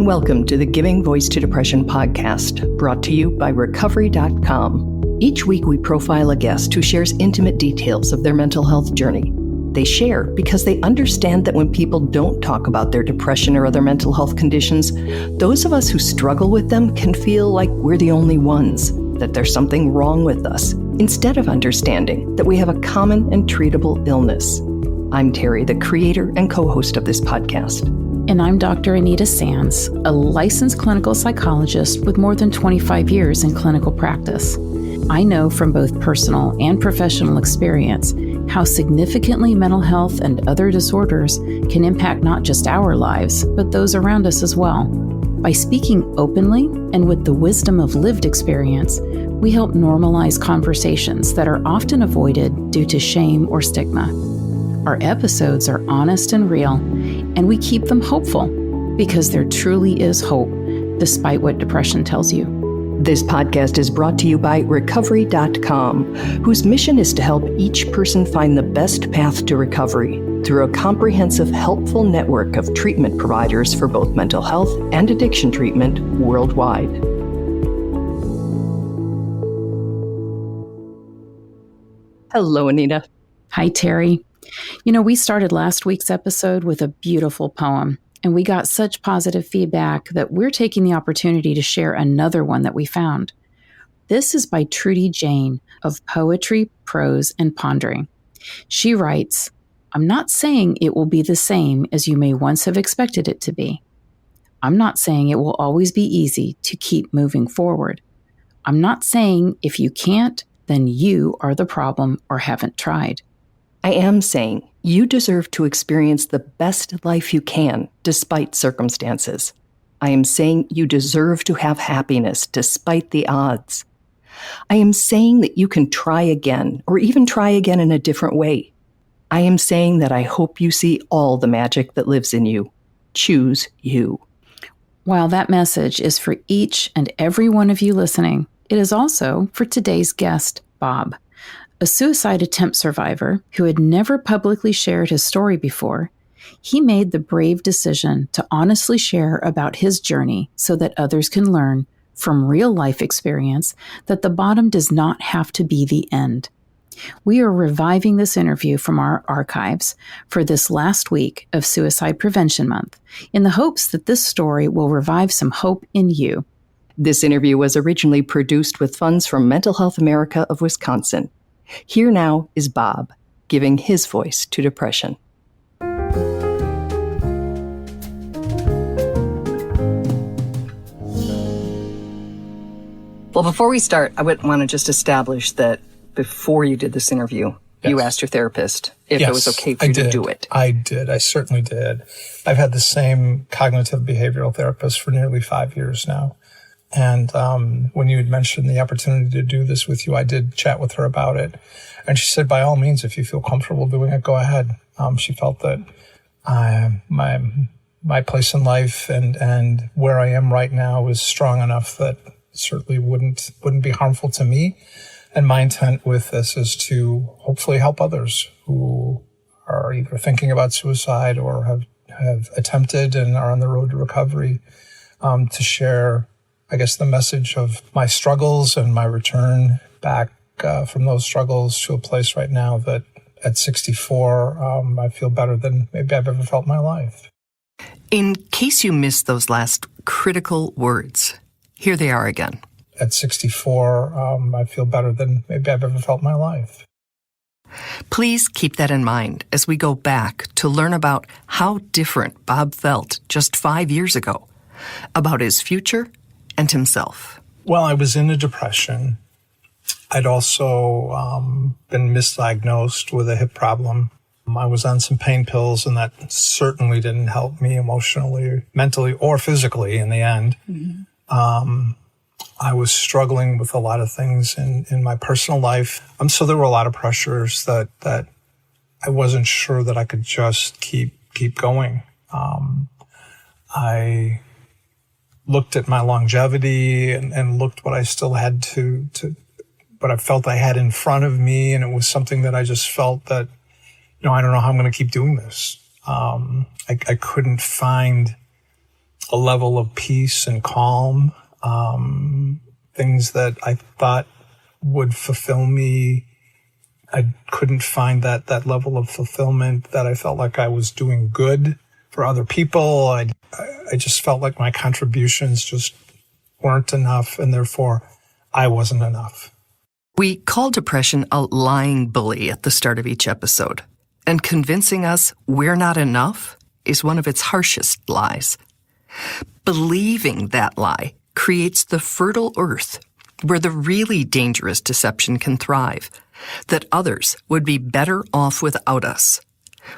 and welcome to the Giving Voice to Depression podcast, brought to you by Recovery.com. Each week we profile a guest who shares intimate details of their mental health journey. They share because they understand that when people don't talk about their depression or other mental health conditions, those of us who struggle with them can feel like we're the only ones, that there's something wrong with us, instead of understanding that we have a common and treatable illness. I'm Terry, the creator and co-host of this podcast. And I'm Dr. Anita Sands, a licensed clinical psychologist with more than 25 years in clinical practice. I know from both personal and professional experience how significantly mental health and other disorders can impact not just our lives, but those around us as well. By speaking openly and with the wisdom of lived experience, we help normalize conversations that are often avoided due to shame or stigma. Our episodes are honest and real, and we keep them hopeful because there truly is hope, despite what depression tells you. This podcast is brought to you by Recovery.com, whose mission is to help each person find the best path to recovery through a comprehensive, helpful network of treatment providers for both mental health and addiction treatment worldwide. Hello, Anita. Hi, Terry. You know, we started last week's episode with a beautiful poem, and we got such positive feedback that we're taking the opportunity to share another one that we found. This is by Trudy Jane of Poetry, Prose, and Pondering. She writes, "I'm not saying it will be the same as you may once have expected it to be. I'm not saying it will always be easy to keep moving forward. I'm not saying if you can't, then you are the problem or haven't tried. I am saying you deserve to experience the best life you can, despite circumstances. I am saying you deserve to have happiness, despite the odds. I am saying that you can try again, or even try again in a different way. I am saying that I hope you see all the magic that lives in you. Choose you." While that message is for each and every one of you listening, it is also for today's guest, Bob. A suicide attempt survivor who had never publicly shared his story before. He made the brave decision to honestly share about his journey so that others can learn from real life experience that the bottom does not have to be the end. We are reviving this interview from our archives for this last week of Suicide Prevention Month in the hopes that this story will revive some hope in you. This interview was originally produced with funds from Mental Health America of Wisconsin. Here now is Bob, giving his voice to depression. Well, before we start, I would want to just establish that before you did this interview, you asked your therapist if it was okay for you to do it. I did. I certainly did. I've had the same cognitive behavioral therapist for nearly 5 years now. And when you had mentioned the opportunity to do this with you, I did chat with her about it. And she said, by all means, if you feel comfortable doing it, go ahead. She felt that my place in life and where I am right now was strong enough that it certainly wouldn't be harmful to me. And my intent with this is to hopefully help others who are either thinking about suicide or have attempted and are on the road to recovery, to share, I guess, the message of my struggles and my return back from those struggles to a place right now that at 64, I feel better than maybe I've ever felt in my life. In case you missed those last critical words, here they are again. At 64, I feel better than maybe I've ever felt in my life. Please keep that in mind as we go back to learn about how different Bob felt just 5 years ago, about his future and himself. Well, I was in a depression. I'd also been misdiagnosed with a hip problem. I was on some pain pills, and that certainly didn't help me emotionally, mentally, or physically in the end. Mm-hmm. I was struggling with a lot of things in my personal life. So there were a lot of pressures that I wasn't sure that I could just keep going. I looked at my longevity and looked what I still had to what I felt I had in front of me. And it was something that I just felt that, I don't know how I'm going to keep doing this. I couldn't find a level of peace and calm, things that I thought would fulfill me. I couldn't find that level of fulfillment, that I felt like I was doing good for other people. I just felt like my contributions just weren't enough, and therefore I wasn't enough. We call depression a lying bully at the start of each episode, and convincing us we're not enough is one of its harshest lies. Believing that lie creates the fertile earth where the really dangerous deception can thrive, that others would be better off without us.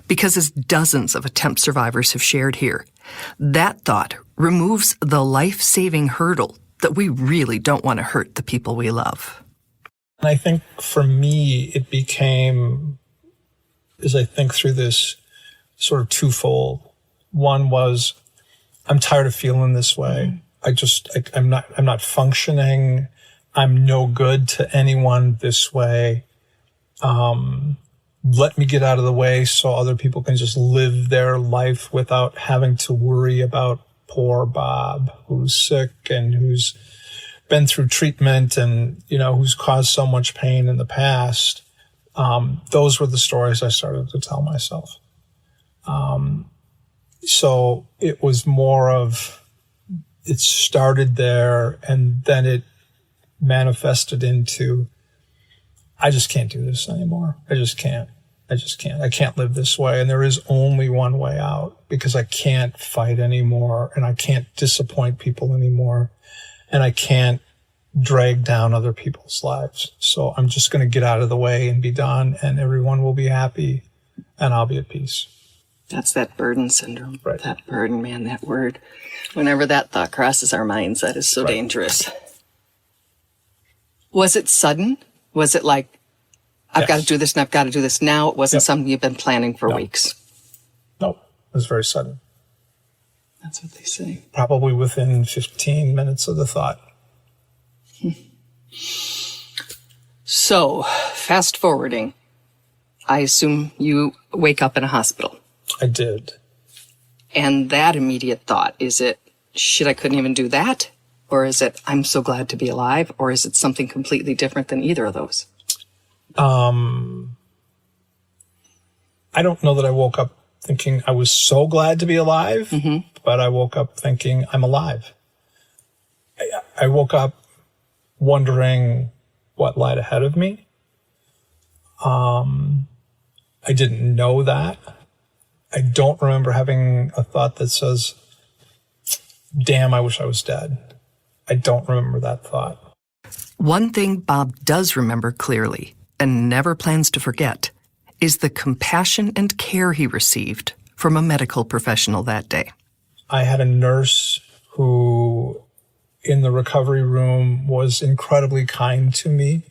Because as dozens of attempt survivors have shared here, that thought removes the life-saving hurdle that we really don't want to hurt the people we love. And I think for me, it became, as I think through this, sort of twofold. One was, I'm tired of feeling this way. I'm not functioning. I'm no good to anyone this way. Let me get out of the way so other people can just live their life without having to worry about poor Bob, who's sick and who's been through treatment and, who's caused so much pain in the past. Those were the stories I started to tell myself. So it was more of, it started there, and then it manifested into, I just can't do this anymore. I just can't. I can't live this way. And there is only one way out, because I can't fight anymore, and I can't disappoint people anymore, and I can't drag down other people's lives. So I'm just going to get out of the way and be done, and everyone will be happy, and I'll be at peace. That's that burden syndrome. Right. That burden, man, that word. Whenever that thought crosses our minds, that is so dangerous. Was it sudden? Was it like, I've got to do this and I've got to do this now? It wasn't something you've been planning for weeks? No, it was very sudden. That's what they say. Probably within 15 minutes of the thought. So, fast forwarding, I assume you wake up in a hospital. I did. And that immediate thought, is it, shit, I couldn't even do that? Or is it, I'm so glad to be alive? Or is it something completely different than either of those? I don't know that I woke up thinking I was so glad to be alive, but I woke up thinking I'm alive. I woke up wondering what lied ahead of me. I didn't know that. I don't remember having a thought that says, damn, I wish I was dead. I don't remember that thought. One thing Bob does remember clearly, and never plans to forget, is the compassion and care he received from a medical professional that day. I had a nurse who, in the recovery room, was incredibly kind to me.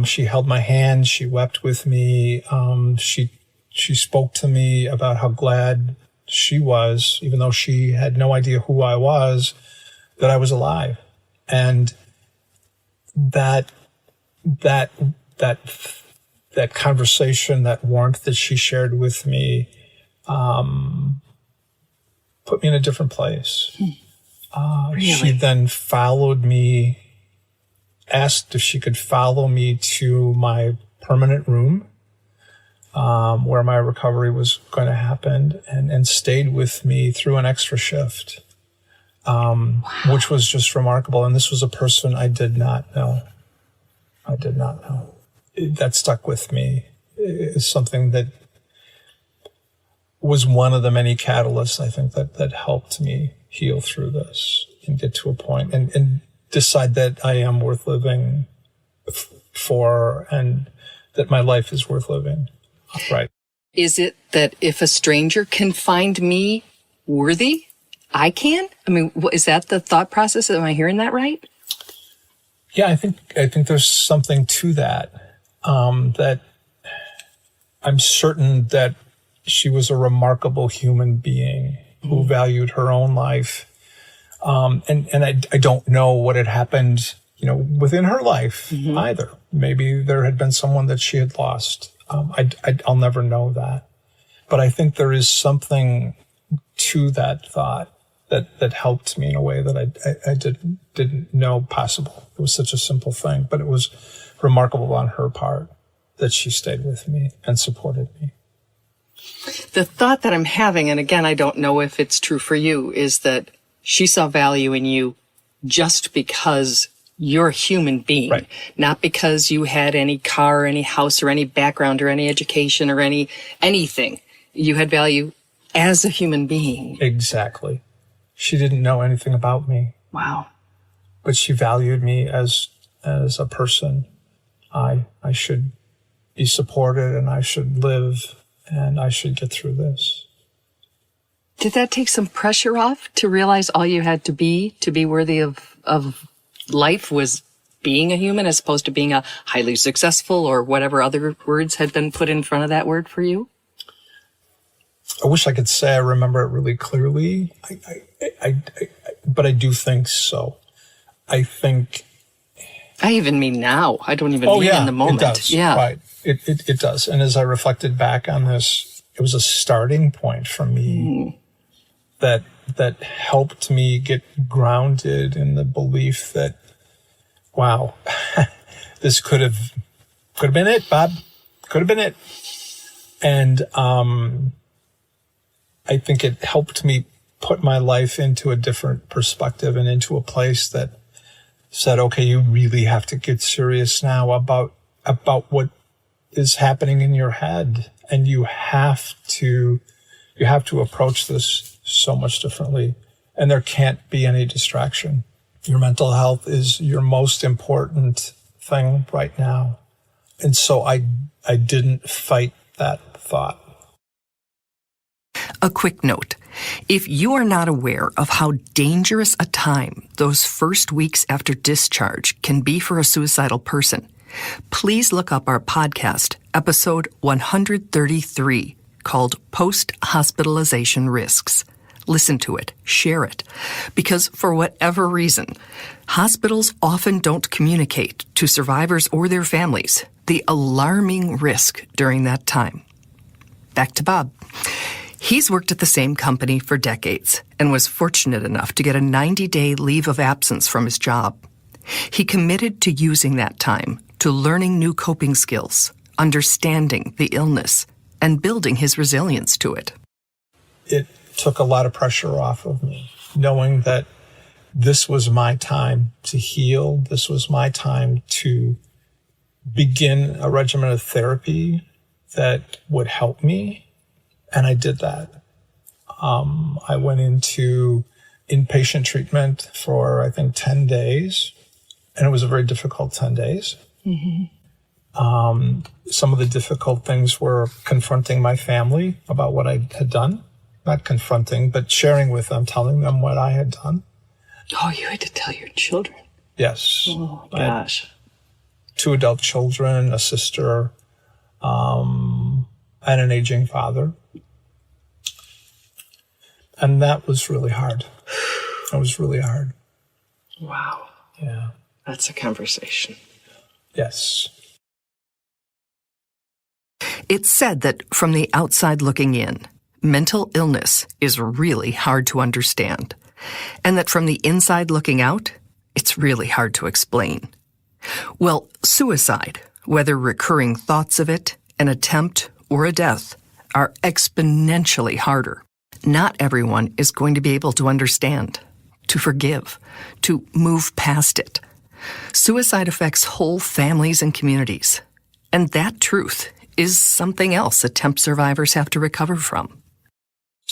She held my hand. She wept with me. She spoke to me about how glad she was, even though she had no idea who I was, that I was alive. And that conversation, that warmth that she shared with me, put me in a different place. Really? She then followed me, asked if she could follow me to my permanent room, where my recovery was going to happen, and stayed with me through an extra shift, which was just remarkable. And this was a person I did not know. That stuck with me. It's something that was one of the many catalysts, I think, that helped me heal through this and get to a point and decide that I am worth living for, and that my life is worth living. Right. Is it that if a stranger can find me worthy, I can? I mean, is that the thought process? Am I hearing that right? Yeah, I think there's something to that. That I'm certain that she was a remarkable human being who valued her own life. And I don't know what had happened, within her life either. Maybe there had been someone that she had lost. I'll never know that. But I think there is something to that thought, that helped me in a way that I didn't know possible. It was such a simple thing, but it was remarkable on her part that she stayed with me and supported me. The thought that I'm having, and again, I don't know if it's true for you, is that she saw value in you just because you're a human being, right. Not because you had any car, any house, or any background, or any education, or anything. You had value as a human being. Exactly. She didn't know anything about me. Wow. But she valued me as a person. I should be supported, and I should live, and I should get through this. Did that take some pressure off to realize all you had to be worthy of life was being a human as opposed to being a highly successful or whatever other words had been put in front of that word for you? I wish I could say I remember it really clearly, but I do think so. I think... I even mean now. I don't even mean in the moment. It does. Yeah, right. It does. And as I reflected back on this, it was a starting point for me that helped me get grounded in the belief that, wow, this could have been it, Bob. Could have been it. And I think it helped me put my life into a different perspective and into a place that said, okay, you really have to get serious now about what is happening in your head. And you have to approach this so much differently. And there can't be any distraction. Your mental health is your most important thing right now. And so I didn't fight that thought. A quick note. If you are not aware of how dangerous a time those first weeks after discharge can be for a suicidal person, please look up our podcast, episode 133, called Post-Hospitalization Risks. Listen to it, share it, because for whatever reason, hospitals often don't communicate to survivors or their families the alarming risk during that time. Back to Bob. He's worked at the same company for decades and was fortunate enough to get a 90-day leave of absence from his job. He committed to using that time to learning new coping skills, understanding the illness, and building his resilience to it. It took a lot of pressure off of me, knowing that this was my time to heal. This was my time to begin a regimen of therapy that would help me. And I did that. I went into inpatient treatment for, I think, 10 days. And it was a very difficult 10 days. Mm-hmm. Some of the difficult things were confronting my family about what I had done. Not confronting, but sharing with them, telling them what I had done. Oh, you had to tell your children? Yes. Oh, gosh. 2 adult children, a sister, and an aging father. And that was really hard. That was really hard. Wow. Yeah. That's a conversation. Yes. It's said that from the outside looking in, mental illness is really hard to understand, and that from the inside looking out, it's really hard to explain. Well, suicide, whether recurring thoughts of it, an attempt, or a death, are exponentially harder. Not everyone is going to be able to understand, to forgive, to move past it. Suicide affects whole families and communities, and that truth is something else attempt survivors have to recover from.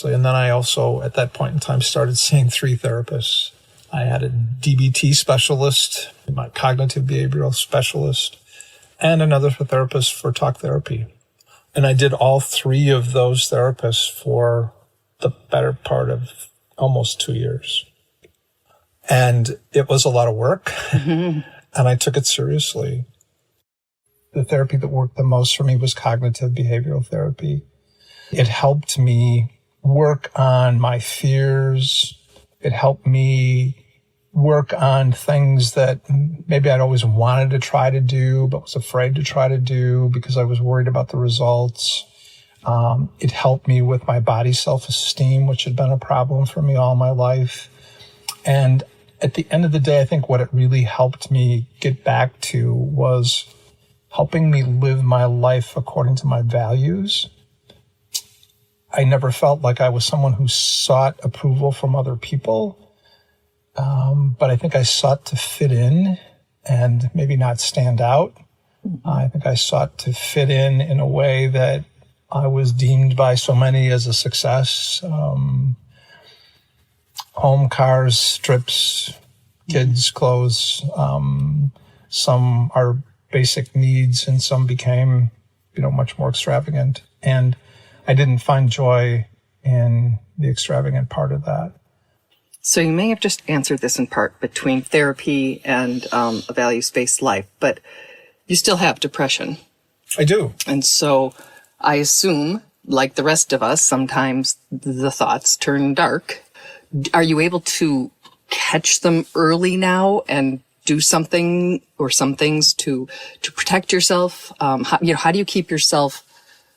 And then I also, at that point in time, started seeing 3 therapists. I had a DBT specialist, my cognitive behavioral specialist, and another therapist for talk therapy. And I did all 3 of those therapists for the better part of almost 2 years. And it was a lot of work, and I took it seriously. The therapy that worked the most for me was cognitive behavioral therapy. It helped me work on my fears. It helped me work on things that maybe I'd always wanted to try to do, but was afraid to try to do because I was worried about the results. It helped me with my body self-esteem, which had been a problem for me all my life. And at the end of the day, I think what it really helped me get back to was helping me live my life according to my values. I never felt like I was someone who sought approval from other people, but I think I sought to fit in and maybe not stand out. I think I sought to fit in a way that I was deemed by so many as a success. Home, cars, trips, kids, clothes. Some are basic needs and some became, much more extravagant. And I didn't find joy in the extravagant part of that. So you may have just answered this in part between therapy and a values-based life, but you still have depression. I do. And so I assume, like the rest of us, sometimes the thoughts turn dark. Are you able to catch them early now and do something or some things to protect yourself? How do you keep yourself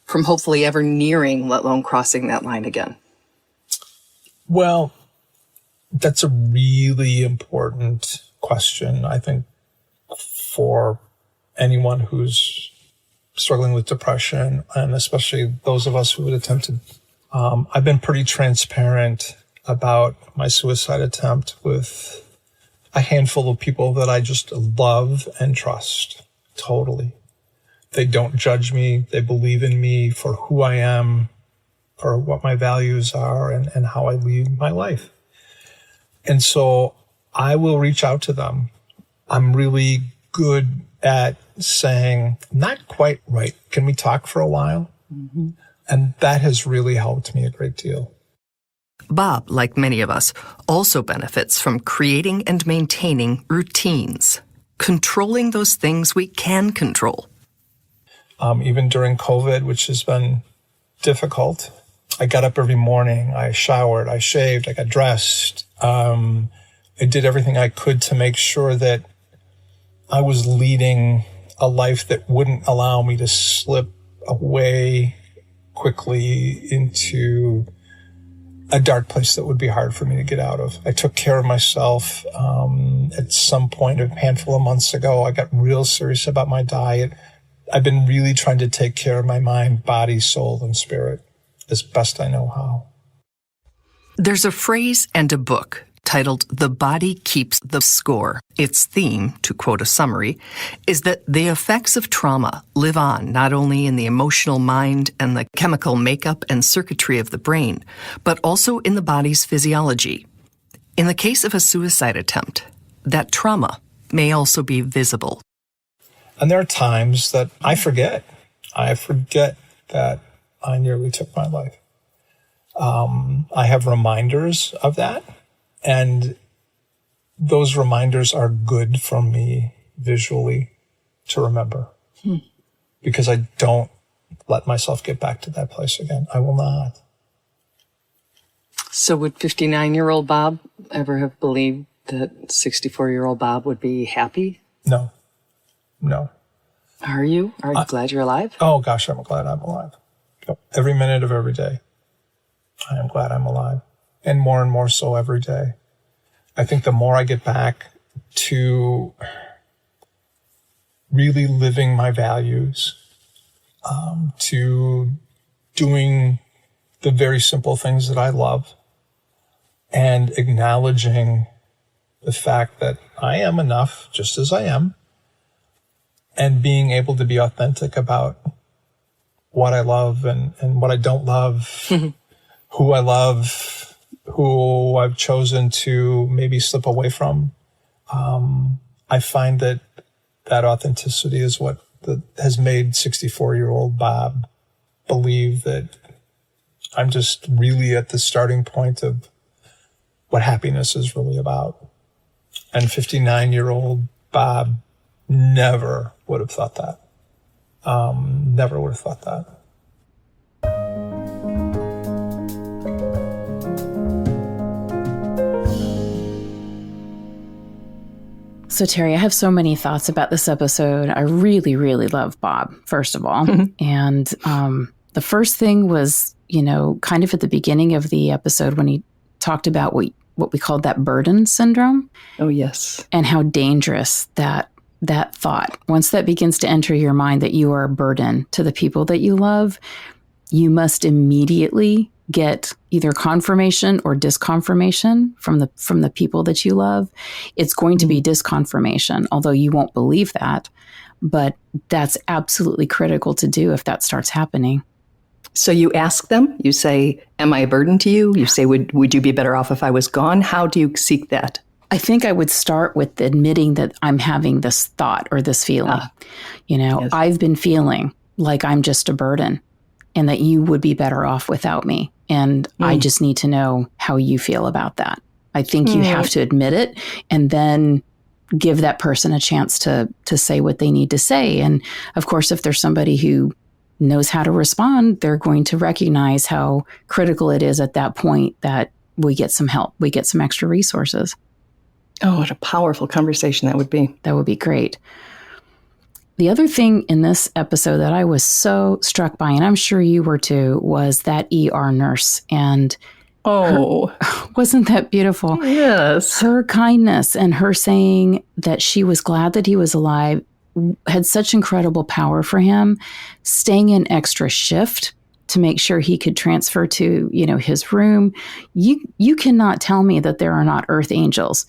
from hopefully ever nearing, let alone crossing that line again? Well, that's a really important question, I think, for anyone who's struggling with depression, and especially those of us who would attempted. I've been pretty transparent about my suicide attempt with a handful of people that I just love and trust totally. They don't judge me. They believe in me for who I am, for what my values are, and how I lead my life. And so I will reach out to them. I'm really good at saying, not quite right. Can we talk for a while? Mm-hmm. And that has really helped me a great deal. Bob, like many of us, also benefits from creating and maintaining routines, controlling those things we can control. Even during COVID, which has been difficult, I got up every morning, I showered, I shaved, I got dressed. I did everything I could to make sure that I was leading a life that wouldn't allow me to slip away quickly into a dark place that would be hard for me to get out of. I took care of myself. At some point, a handful of months ago, I got real serious about my diet. I've been really trying to take care of my mind, body, soul, and spirit as best I know how. There's a phrase and a book titled "The Body Keeps the Score." Its theme, to quote a summary, is that the effects of trauma live on not only in the emotional mind and the chemical makeup and circuitry of the brain, but also in the body's physiology. In the case of a suicide attempt, that trauma may also be visible. And there are times that I forget. I forget that I nearly took my life. I have reminders of that. And those reminders are good for me visually to remember. Because I don't let myself get back to that place again. I will not. So would 59-year-old Bob ever have believed that 64-year-old Bob would be happy? No. Are you? Are you glad you're alive? Oh, gosh, I'm glad I'm alive. Every minute of every day, I am glad I'm alive. And more so every day. I think the more I get back to really living my values, to doing the very simple things that I love, and acknowledging the fact that I am enough just as I am, and being able to be authentic about what I love and what I don't love, who I love, who I've chosen to maybe slip away from. I find that authenticity is what has made 64-year-old Bob believe that I'm just really at the starting point of what happiness is really about. And 59-year-old Bob never would have thought that. Never would have thought that. So, Terry, I have so many thoughts about this episode. I really, really love Bob, first of all. And The first thing was, kind of at the beginning of the episode when he talked about what we called that burden syndrome. Oh, yes. And how dangerous that thought, once that begins to enter your mind that you are a burden to the people that you love, you must immediately get either confirmation or disconfirmation from the people that you love. It's going to be disconfirmation, although you won't believe that, but that's absolutely critical to do if that starts happening. So you ask them, you say, am I a burden to you? You say, would you be better off if I was gone? How do you seek that? I think I would start with admitting that I'm having this thought or this feeling. Yes. I've been feeling like I'm just a burden and that you would be better off without me. And I just need to know how you feel about that. I think you have to admit it and then give that person a chance to say what they need to say. And of course, if there's somebody who knows how to respond, they're going to recognize how critical it is at that point that we get some help, we get some extra resources. Oh, what a powerful conversation that would be. That would be great. The other thing in this episode that I was so struck by, and I'm sure you were too, was that ER nurse. And wasn't that beautiful? Yes. Her kindness and her saying that she was glad that he was alive had such incredible power for him, staying in extra shift to make sure he could transfer to, his room. You cannot tell me that there are not earth angels.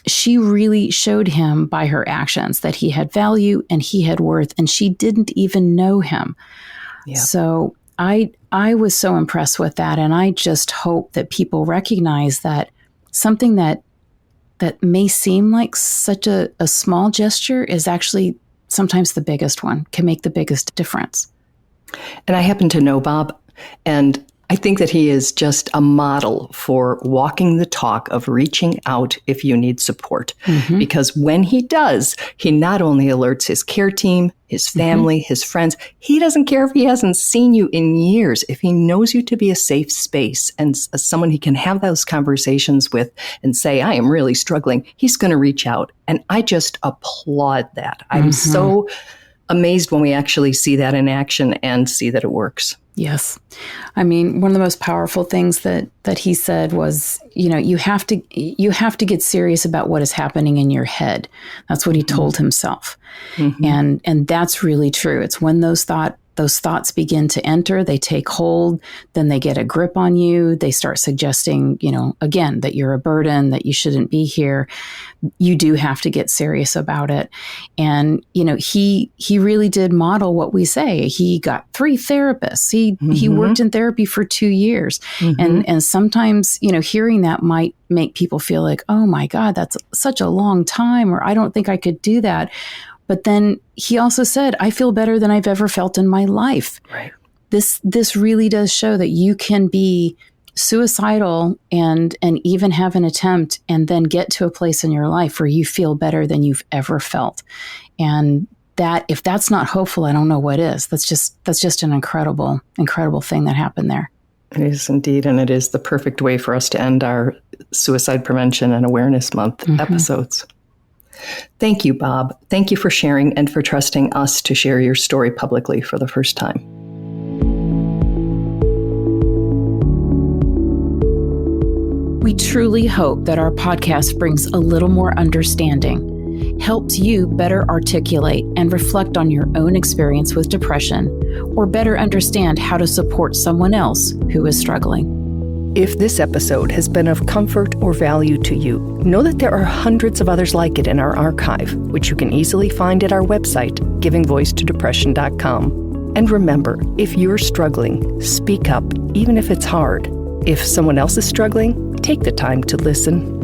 She really showed him by her actions that he had value and he had worth, and she didn't even know him. Yeah. So I was so impressed with that. And I just hope that people recognize that something that may seem like such a small gesture is actually sometimes the biggest one, can make the biggest difference. And I happen to know Bob, and I think that he is just a model for walking the talk of reaching out if you need support. Mm-hmm. Because when he does, he not only alerts his care team, his family, his friends. He doesn't care if he hasn't seen you in years. If he knows you to be a safe space and someone he can have those conversations with and say, I am really struggling, he's going to reach out. And I just applaud that. I'm so amazed when we actually see that in action and see that it works. Yes. I mean, one of the most powerful things that he said was, you have to get serious about what is happening in your head. That's what he told himself. And that's really true. It's when those thoughts begin to enter, they take hold, then they get a grip on you. They start suggesting, again, that you're a burden, that you shouldn't be here. You do have to get serious about it. And, he really did model what we say. He got 3 therapists. He worked in therapy for 2 years. And sometimes, hearing that might make people feel like, oh my God, that's such a long time, or I don't think I could do that. But then he also said, I feel better than I've ever felt in my life. Right. This really does show that you can be suicidal and even have an attempt and then get to a place in your life where you feel better than you've ever felt. And that, if that's not hopeful, I don't know what is. That's just an incredible thing that happened there. It is indeed. And it is the perfect way for us to end our Suicide Prevention and Awareness Month episodes. Thank you, Bob. Thank you for sharing and for trusting us to share your story publicly for the first time. We truly hope that our podcast brings a little more understanding, helps you better articulate and reflect on your own experience with depression, or better understand how to support someone else who is struggling. If this episode has been of comfort or value to you, know that there are hundreds of others like it in our archive, which you can easily find at our website, givingvoicetodepression.com. And remember, if you're struggling, speak up, even if it's hard. If someone else is struggling, take the time to listen.